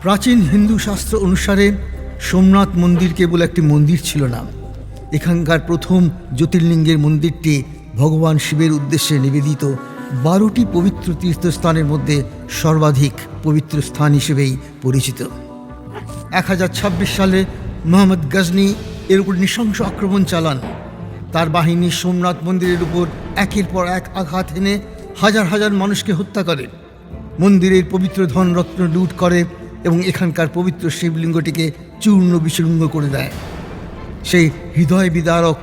প্রাচীন হিন্দু শাস্ত্র অনুসারে সোমনাথ মন্দির কেবল একটি মন্দির ছিল না, এখানকার প্রথম জ্যোতির্লিঙ্গের মন্দিরটি ভগবান শিবের উদ্দেশ্যে নিবেদিত 12টি পবিত্র তীর্থস্থানের মধ্যে সর্বাধিক পবিত্র স্থান হিসেবেই পরিচিত। 1026 সালে মোহাম্মদ গজনী এর উপর নৃশংস আক্রমণ চালান। তার বাহিনী সোমনাথ মন্দিরের উপর একের পর এক আঘাত এনে হাজার হাজার মানুষকে হত্যা করে, মন্দিরের পবিত্র ধনরত্ন লুট করে এবং এখানকার পবিত্র শিবলিঙ্গটিকে চূর্ণ বিচূর্ণ করে দেয়। সেই হৃদয় বিদারক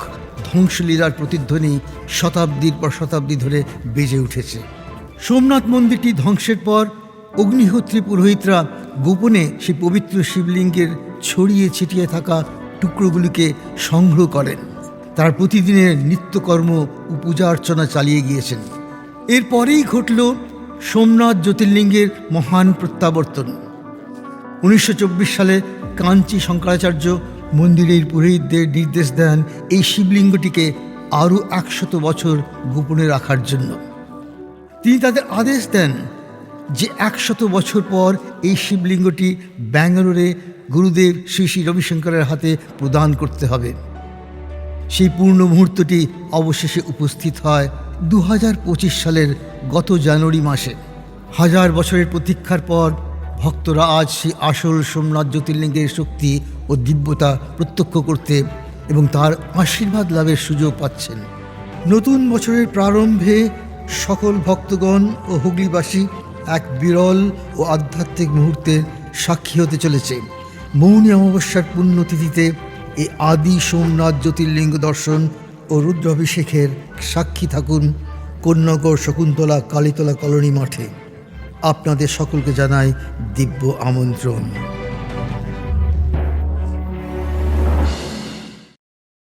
ধ্বংসলীলার প্রতিধ্বনি শতাব্দীর পর শতাব্দী ধরে বেজে উঠেছে। সোমনাথ মন্দিরটি ধ্বংসের পর অগ্নিহোত্রী পুরোহিতরা গোপনে সেই পবিত্র শিবলিঙ্গের ছড়িয়ে ছিটিয়ে থাকা টুকরোগুলিকে সংগ্রহ করেন। তার প্রতিদিনের নিত্যকর্ম ও পূজা অর্চনা চালিয়ে গিয়েছেন। এরপরেই ঘটল সোমনাথ জ্যোতির্লিঙ্গের মহান প্রত্যাবর্তন। 1924 সালে কাঞ্চি শঙ্করাচার্য মন্দিরের পুরোহিতদের নির্দেশ দেন এই শিবলিঙ্গটিকে আরও 100 বছর গোপনে রাখার জন্য। তিনি তাদের আদেশ দেন যে 100 বছর পর এই শিবলিঙ্গটি ব্যাঙ্গালোরে গুরুদেব শ্রী শ্রী রবিশঙ্করের হাতে প্রদান করতে হবে। সেই পূর্ণ মুহূর্তটি অবশেষে উপস্থিত হয় 2025 সালের গত জানুয়ারি মাসে। হাজার বছরের প্রতীক্ষার পর ভক্তরা আজ সেই আসল সোমনাথ জ্যোতির্লিঙ্গের শক্তি ও দিব্যতা প্রত্যক্ষ করতে এবং তার আশীর্বাদ লাভের সুযোগ পাচ্ছেন। নতুন বছরের প্রারম্ভে সকল ভক্তগণ ও হুগলিবাসী এক বিরল ও আধ্যাত্মিক মুহূর্তের সাক্ষী হতে চলেছে। মৌনী অমাবস্যার পুণ্যতিথিতে এই আদি সোমনাথ জ্যোতির্লিঙ্গ দর্শন ও রুদ্রাভিষেকের সাক্ষী থাকুন কন্যাগড় শকুন্তলা কালীতলা কলোনি মাঠে। আপনাদের সকলকে জানাই দিব্য আমন্ত্রণ।